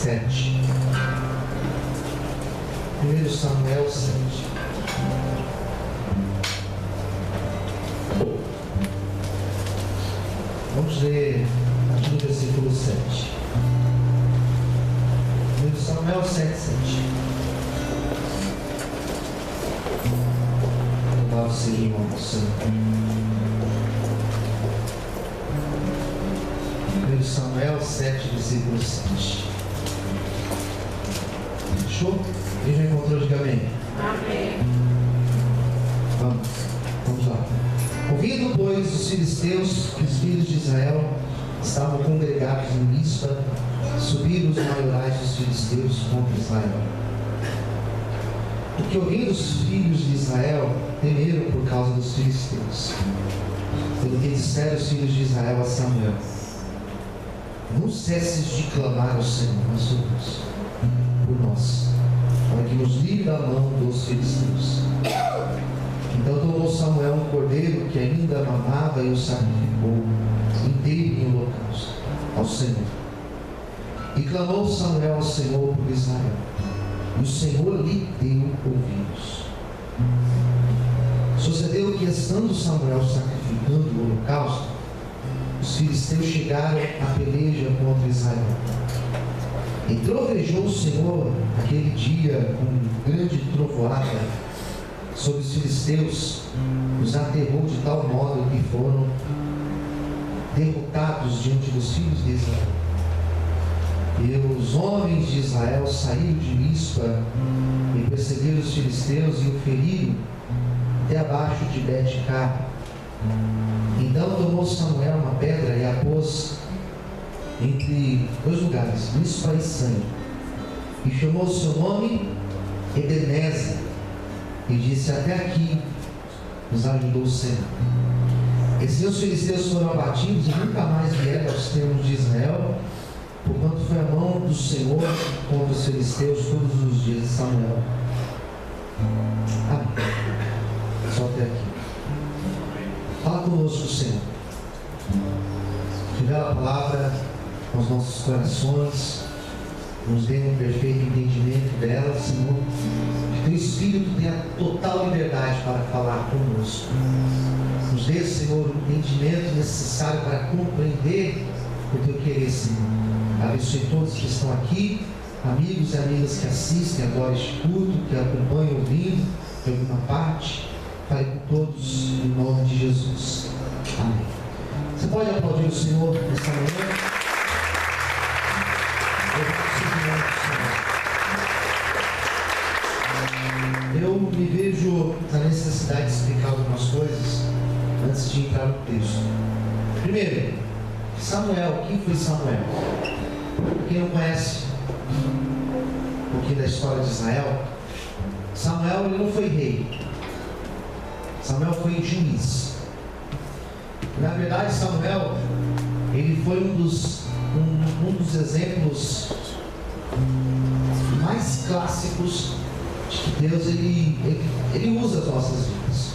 7. 1 Samuel 7. Vamos ler aqui no versículo 7. 1 Samuel 7, 7. Louvado seja o nome do Senhor. 1 Samuel 7, versículo 7. Fechou? Quem já encontrou, diga amém. Amém. Vamos lá. Ouvindo, pois, os filisteus que os filhos de Israel estavam congregados em Mispa, subiram os maiorais dos filisteus contra Israel. Porque ouvindo os filhos de Israel, temeram por causa dos filisteus. Pelo que disseram os filhos de Israel a Samuel: não cesses de clamar ao Senhor, nosso Deus, por nós, para que nos livre da mão dos filisteus. Então tomou Samuel um cordeiro que ainda mamava e o sacrificou inteiro em holocausto ao Senhor. E clamou Samuel ao Senhor por Israel, e o Senhor lhe deu ouvidos. Sucedeu que, estando Samuel sacrificando o holocausto, os filisteus chegaram à peleja contra Israel. E trovejou o Senhor aquele dia com grande trovoada sobre os filisteus, os aterrou de tal modo que foram derrotados diante dos filhos de Israel. E os homens de Israel saíram de Mispa e perseguiram os filisteus e o feriram até abaixo de Bet-Cá. Então tomou Samuel uma pedra e a pôs entre dois lugares, Mispa e San, e chamou o seu nome Ebenezer, e disse: até aqui nos ajudou o Senhor. E seus filisteus foram abatidos e nunca mais vieram aos termos de Israel, porquanto foi a mão do Senhor contra os filisteus todos os dias de Samuel. Amém. Só até aqui. Fala conosco, Senhor. Revela a palavra aos nossos corações, nos dê um perfeito entendimento dela, Senhor. Que o Espírito tenha total liberdade para falar conosco. Nos dê, Senhor, o entendimento necessário para compreender o teu querer, Senhor. Abençoe todos que estão aqui, amigos e amigas que assistem agora este culto, que acompanham ouvindo de alguma parte. Fale com todos em nome de Jesus. Amém. Você pode aplaudir o Senhor nesta manhã? Eu me vejo na necessidade de explicar algumas coisas antes de entrar no texto. Primeiro, Samuel. Quem foi Samuel? Quem não conhece um pouquinho da história de Israel, Samuel ele não foi rei. Samuel foi juiz. Na verdade, Samuel ele foi um dos exemplos mais clássicos de que Deus ele usa as nossas vidas.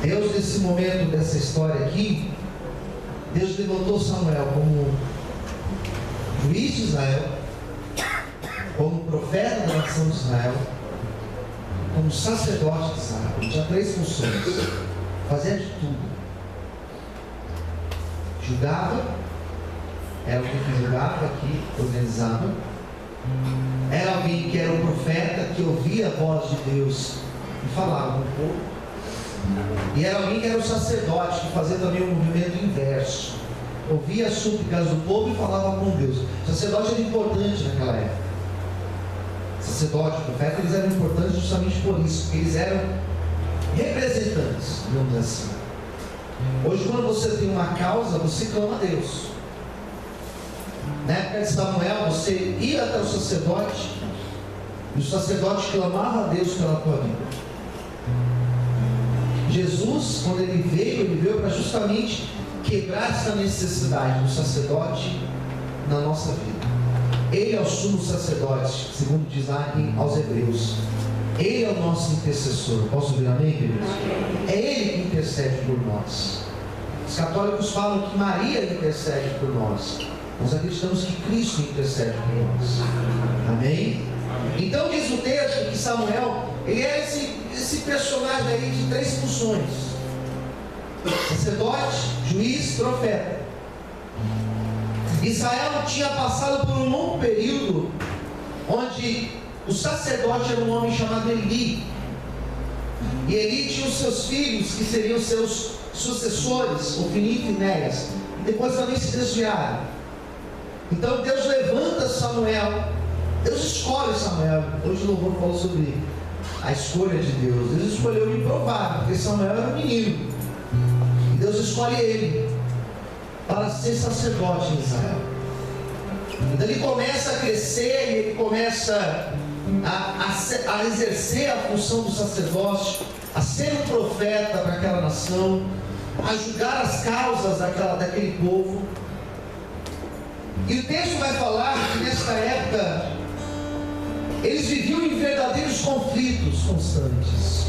Deus, nesse momento dessa história aqui, Deus levantou Samuel como juiz de Israel, como profeta da nação de Israel, como sacerdote de Israel. Ele tinha 3 funções: fazia de tudo. Julgava, era alguém que julgava aqui, organizava. Era alguém que era um profeta, que ouvia a voz de Deus e falava com o povo. E era alguém que era um sacerdote, que fazia também um movimento inverso. Ouvia as súplicas do povo e falava com Deus. O sacerdote era importante naquela época. Sacerdote, profeta, eles eram importantes justamente por isso, porque eles eram representantes, digamos assim. Hoje, quando você tem uma causa, você clama a Deus. Na época de Samuel, você ia até o sacerdote e o sacerdote clamava a Deus pela tua vida. Jesus, quando ele veio para justamente quebrar essa necessidade do sacerdote na nossa vida. Ele é o sumo sacerdote, segundo diz lá aos Hebreus. Ele é o nosso intercessor. Posso ouvir amém, queridos? É Ele que intercede por nós. Os católicos falam que Maria intercede por nós. Nós acreditamos que Cristo intercede por nós. Amém? Então diz o texto que Samuel, ele era esse personagem aí de 3 funções: sacerdote, juiz, profeta. Israel tinha passado por um longo período onde o sacerdote era um homem chamado Eli. E Eli tinha os seus filhos, que seriam seus sucessores, Ofni e Finéias. E depois também se desviaram. Então Deus levanta Samuel. Deus escolhe Samuel. Hoje o louvor falou sobre a escolha de Deus. Deus escolheu o improvável, porque Samuel era um menino. E Deus escolhe ele para ser sacerdote em Israel. Então ele começa a crescer e ele começa a exercer a função do sacerdócio, a ser um profeta para aquela nação, a julgar as causas daquele povo. E o texto vai falar que nessa época eles viviam em verdadeiros conflitos constantes.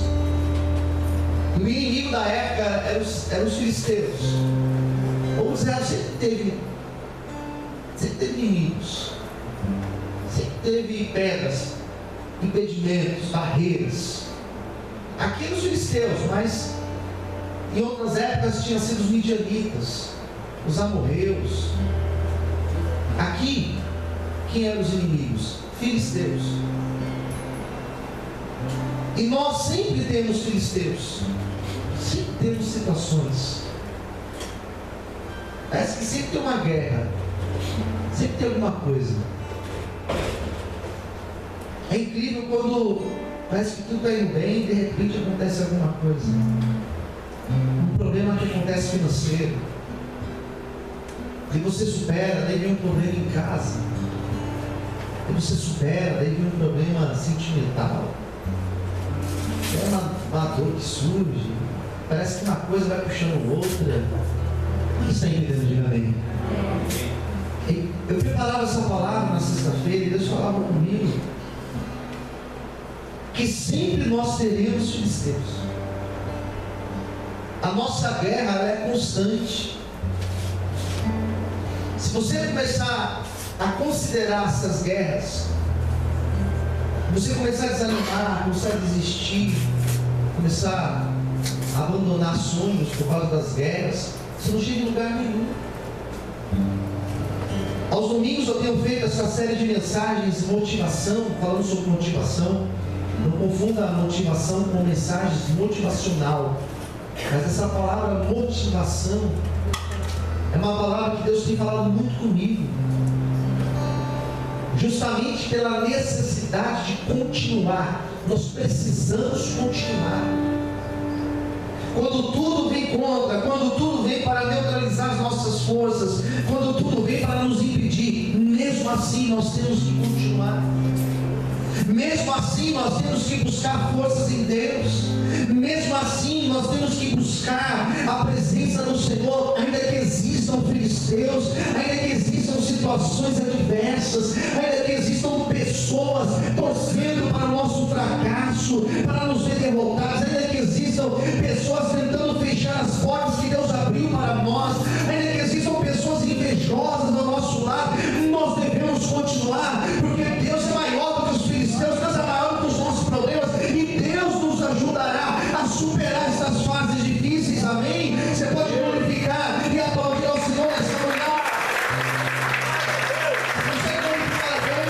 E o inimigo da época eram os filisteus. Vamos dizer, sempre teve inimigos, sempre teve pedras, impedimentos, barreiras. Aqui eram os filisteus, mas em outras épocas tinham sido os midianitas, os amorreus. Aqui, quem eram os inimigos? Filisteus. E nós sempre temos filisteus, sempre temos situações. Parece que sempre tem uma guerra, sempre tem alguma coisa. É incrível quando parece que tudo está indo bem e de repente acontece alguma coisa. Um problema que acontece financeiro. E você supera, daí vem um problema em casa. E você supera, daí vem um problema sentimental. É uma dor que surge. Parece que uma coisa vai puxando outra. Isso aí, Deus, diga amém. Eu preparava essa palavra na sexta-feira e Deus falava comigo que sempre nós teremos filisteus. A nossa guerra ela é constante. Se você começar a considerar essas guerras, você começar a desanimar, começar a desistir, começar a abandonar sonhos por causa das guerras, você não chega em lugar nenhum. Aos domingos eu tenho feito essa série de mensagens de motivação, falando sobre motivação. Não confunda a motivação com mensagens motivacional. Mas essa palavra motivação é uma palavra que Deus tem falado muito comigo. Justamente pela necessidade de continuar. Nós precisamos continuar. Quando tudo vem contra, quando tudo vem para neutralizar as nossas forças, quando tudo vem para nos impedir, mesmo assim nós temos que continuar. Mesmo assim nós temos que buscar forças em Deus. Mesmo assim nós temos que buscar a presença do Senhor, ainda que existam filisteus, ainda que existam situações adversas, ainda que existam pessoas torcendo para o nosso fracasso, para nos ver derrotados, ainda que existam pessoas tentando fechar as portas que Deus abriu para nós, ainda que existam pessoas invejosas do nosso lado, nós devemos continuar, porque Deus é maior do que os filisteus, Deus é maior do que os nossos problemas, e Deus nos ajudará a superar essas fases difíceis, amém? Você pode glorificar e aplaudir ao Senhor nessa manhã. Você glorificar a Deus.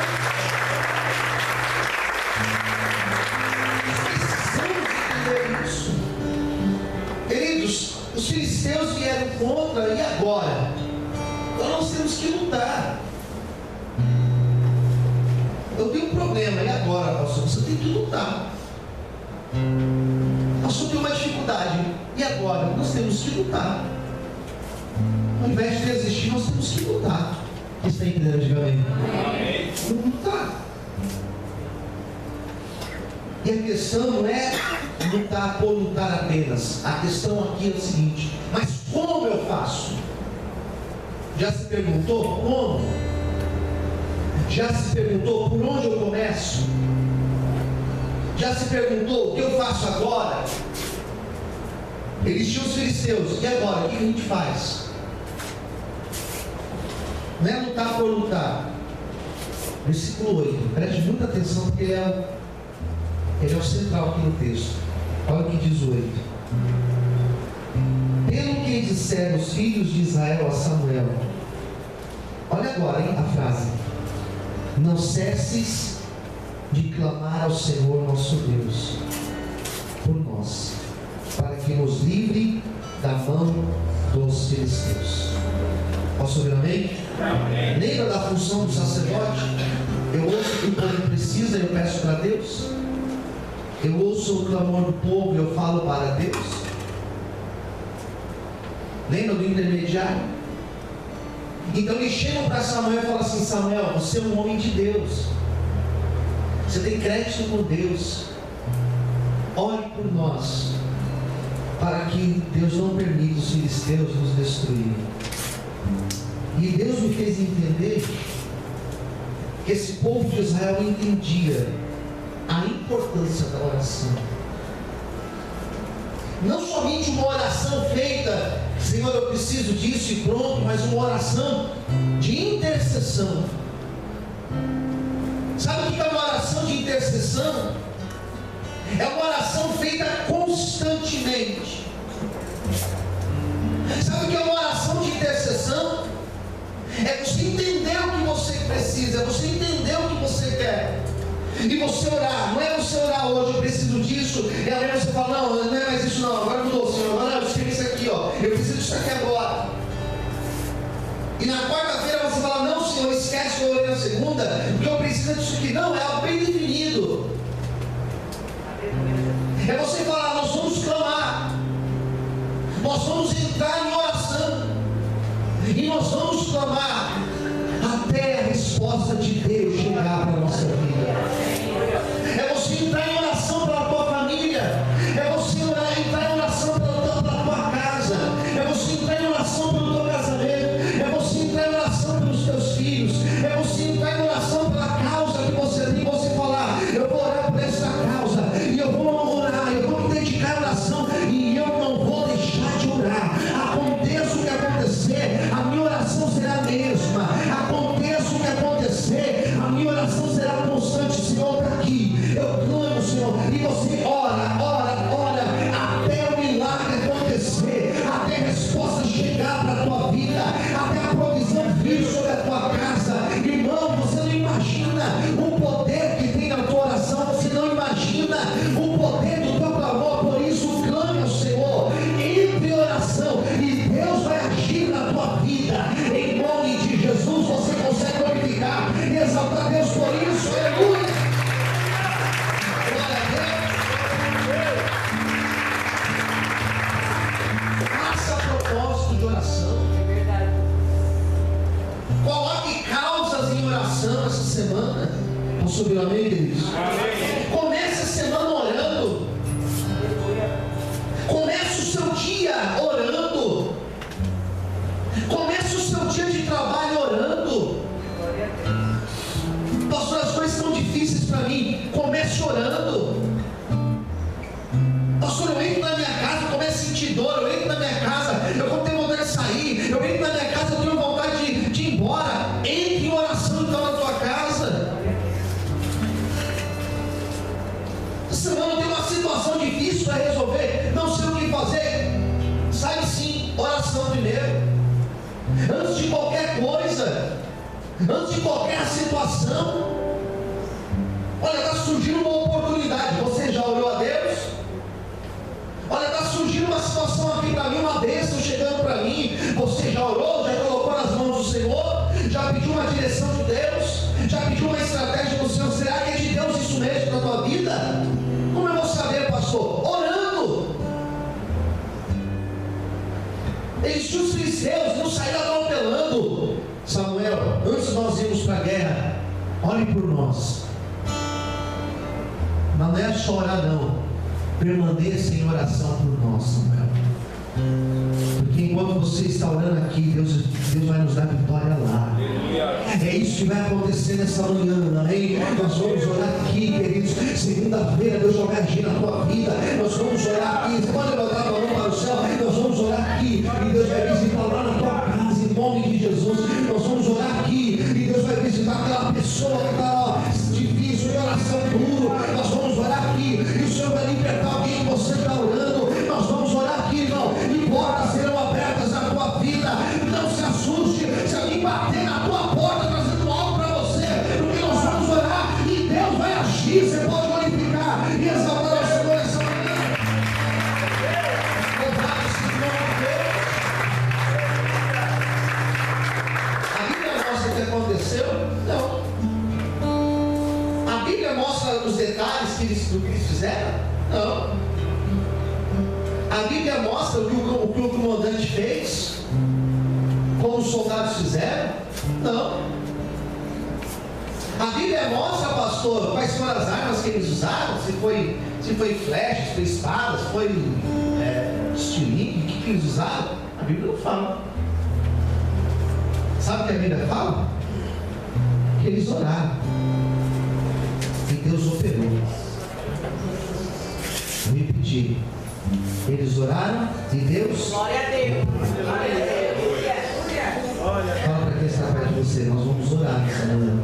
Nós precisamos entender isso. Queridos, os filisteus vieram contra, e agora? Então nós temos que lutar. Eu tenho um problema, e agora, pastor? Você tem que lutar. Pastor, tem uma dificuldade, e agora? Nós temos que lutar. Ao invés de desistir, nós temos que lutar. Você está entendendo, diga amém? Lutar. E a questão não é lutar por lutar apenas. A questão aqui é o seguinte: mas como eu faço? Já se perguntou como? Já se perguntou por onde eu começo? Já se perguntou o que eu faço agora? Eles tinham os filisteus, e agora? O que a gente faz? Não é lutar por lutar. Versículo 8, preste muita atenção porque ele é o central aqui no texto. Olha o que diz o 8. Pelo que disseram os filhos de Israel a Samuel. Olha agora, hein, a frase. Não cesses de clamar ao Senhor nosso Deus por nós, para que nos livre da mão dos filisteus. Posso ouvir amém? Amém. Lembra da função do sacerdote? Eu ouço o que o povo precisa e eu peço para Deus. Eu ouço o clamor do povo e eu falo para Deus. Lembra do intermediário? Então eles chegam para Samuel e falam assim: Samuel, você é um homem de Deus, você tem crédito com Deus, ore por nós, para que Deus não permita os filisteus nos destruírem. E Deus me fez entender que esse povo de Israel entendia a importância da oração. Não somente uma oração feita, Senhor, eu preciso disso e pronto, mas uma oração de intercessão. Sabe o que é uma oração de intercessão? É uma oração feita constantemente. Sabe o que é uma oração de intercessão? É você entender o que você precisa, é você entender o que você quer e você orar. Não é você orar hoje, eu preciso disso, e amanhã você fala, não é mais isso não, agora mudou, Senhor, agora eu escrevi isso aqui, ó, eu preciso disso aqui agora. E na quarta-feira você fala, não, Senhor, esquece que eu orei na segunda, porque eu preciso disso aqui. Não, é algo bem definido. É você falar, nós vamos clamar, nós vamos entrar em oração, e nós vamos clamar até a resposta de Deus chegar para a nossa vida. É você entrar em oração pela tua família, é você entrar em oração pela tua casa, é você entrar em oração pelo teu casamento, é você entrar em oração pelos teus filhos, é você entrar em oração pela causa que você tem, você falar, eu vou orar por essa causa, e eu vou orar, eu vou me dedicar à oração, e eu não vou deixar de orar. Aconteça o que acontecer, a minha oração será a mesma. Aconteça o que acontecer, a minha oração será constante. Senhor, está aqui, eu clamo, Senhor, e você ora, até o milagre acontecer, até a resposta chegar para a tua vida, até a provisão vir sobre a tua casa. Irmão, você não imagina o poder que tem na tua oração, você não imagina o poder do teu clamor. Por isso, clame ao Senhor, entre em oração, e Deus vai agir na tua vida, em nome de Jesus. Você consegue glorificar e exaltar Deus por isso? Aleluia! Glória a Deus! Faça propósito de oração. Coloque causas em oração essa semana. Posso ouvir amém, queridos? Comece a semana orando. Comece o seu dia orando. Comece o seu dia de trabalho orando. Pastor, as coisas são difíceis para mim. Comece orando. Pastor, eu entro na minha casa, eu começo a sentir dor. Eu entro na minha casa, eu vou ter vontade de sair. Eu entro na minha casa, eu tenho vontade de ir embora. Entre em oração então na tua casa. Essa semana eu tenho uma situação difícil para resolver, não sei o que fazer. Sabe sim, oração primeiro. Antes de qualquer coisa, antes de qualquer situação. Olha, está surgindo uma oportunidade. Você já orou a Deus? Olha, está surgindo uma situação aqui para mim, uma bênção chegando para mim. Você já orou? Já colocou nas mãos do Senhor? Já pediu uma direção de Deus? Já pediu uma estratégia do Senhor? Será que é de Deus isso mesmo na tua vida? Como eu vou saber, pastor? Orando. Eles tinham os filisteus, não saíram atropelando. Samuel, antes de nós irmos para a guerra, olhe por nós. Mas não é só orar não, permaneça em oração por nós, Samuel. Porque enquanto você está orando aqui, Deus vai nos dar vitória lá. É isso que vai acontecer nessa manhã, amém? Nós vamos orar aqui, queridos. Segunda-feira Deus vai agir na tua vida. Nós vamos orar aqui. Você pode levantar a mão para o céu? Nós vamos orar aqui e Deus vai visitar lá na tua casa, em nome de Jesus. Nós vamos orar bater na tua porta trazendo algo para você, porque nós vamos orar e Deus vai agir. Você pode glorificar e exaltar o Senhor essa manhã. Louvado seja o nome de Deus. A Bíblia mostra o que aconteceu? Não. A Bíblia mostra os detalhes do que eles fizeram? Não. A Bíblia mostra o que o comandante fez? Como os soldados fizeram? Não. A Bíblia mostra, pastor, quais foram as armas que eles usaram? Se foi flechas, se foi espadas, se foi estilingue, o que eles usaram? A Bíblia não fala. Sabe o que a Bíblia fala? Que eles oraram e Deus operou. Vou repetir. Eles oraram e Deus. Glória a Deus. Glória a Deus. Fala para quem está perto de você, nós vamos orar nessa manhã.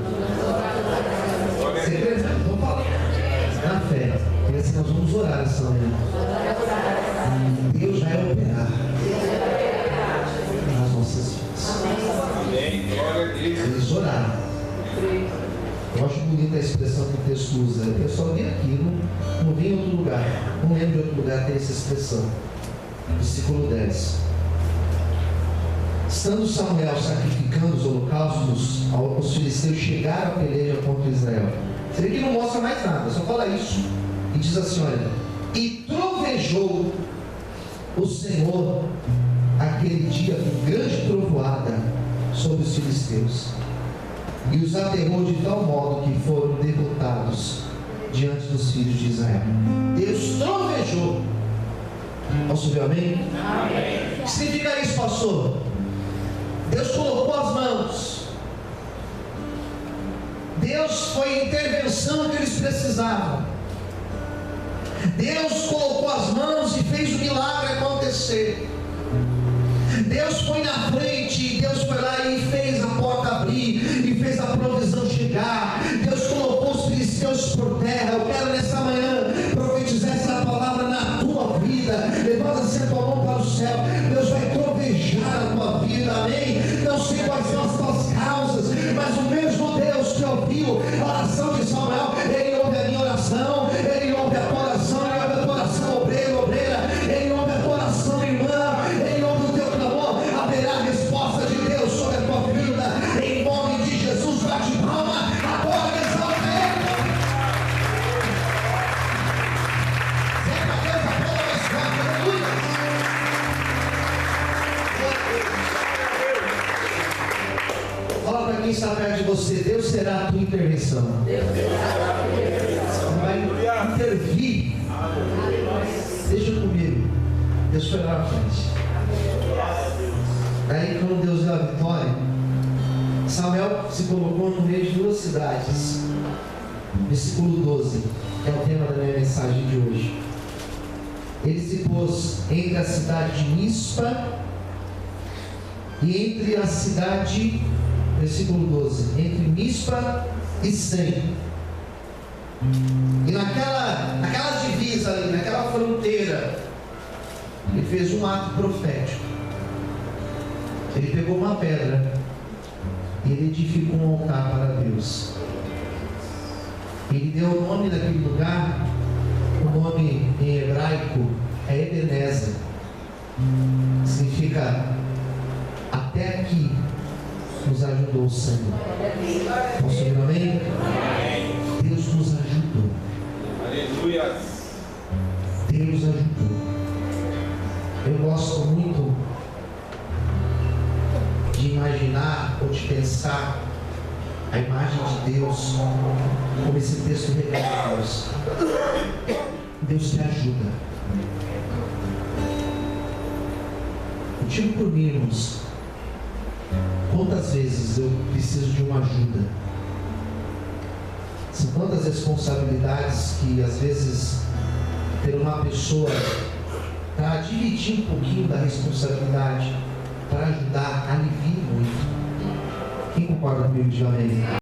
Você crê? Vamos falar. Na fé. Porque assim nós vamos orar nessa manhã. Deus vai operar nas nossas vidas. Amém. Glória a Deus. Eles oraram. Eu acho bonita a expressão que o texto usa. Eu só vi aqui, não vi em outro lugar. Não lembro de outro lugar ter essa expressão. Versículo 10. Estando Samuel sacrificando os holocaustos, os filisteus chegaram à peleja contra Israel. Você vê que não mostra mais nada, só fala isso. E diz assim, olha: e trovejou o Senhor aquele dia com grande trovoada sobre os filisteus, e os aterrou de tal modo que foram derrotados diante dos filhos de Israel. Deus trovejou. Posso ver amém? Amém. O que significa isso, pastor? Deus colocou as mãos. Deus foi a intervenção que eles precisavam. Deus colocou as mãos e fez o milagre acontecer. Deus foi na frente, Deus foi lá e fez a porta abrir, e fez a provisão chegar. Deus colocou os filisteus por terra. Eu quero nessa manhã profetizar essa palavra na tua vida. Levanta-se a tua mão para o céu. Deus vai trovejar a tua vida, amém? Não sei quais são as tuas causas, mas o mesmo Deus que ouviu a oração de Samuel, Ele ouve a minha oração, Ele ouve a tua oração, Ele ouve a tua oração, obreiro, obreira, Ele ouve a tua oração, irmã, Ele ouve o teu clamor. Haverá a resposta de Deus sobre a tua vida, em nome de Jesus. Bate palma, agora exalta Ele. Sempre a Deus a bola mais forte, aleluia. Fala para quem está perto de você: Deus será a tua intervenção. Deus vai intervir. Deixa comigo. Deus foi lá na frente. Aí, quando Deus deu a vitória, Samuel se colocou no meio de duas cidades. Versículo 12, que é o tema da minha mensagem de hoje. Ele se pôs entre a cidade de Mispa e entre a cidade, versículo 12, entre Mispa e Sem. E naquela divisa ali, naquela fronteira, ele fez um ato profético. Ele pegou uma pedra e ele edificou um altar para Deus. Ele deu o nome daquele lugar, o nome em hebraico é Ebenezer. Significa: até aqui nos ajudou o Senhor. Posso ouvir amém? Deus nos ajudou. Aleluia. Deus ajudou. Eu gosto muito de imaginar ou de pensar a imagem de Deus, como esse texto revela a Deus. Deus te ajuda. Eu digo por mim, irmãos, quantas vezes eu preciso de uma ajuda? São tantas responsabilidades que às vezes ter uma pessoa para dividir um pouquinho da responsabilidade, para ajudar, alivia muito. Quem concorda comigo, diga amém?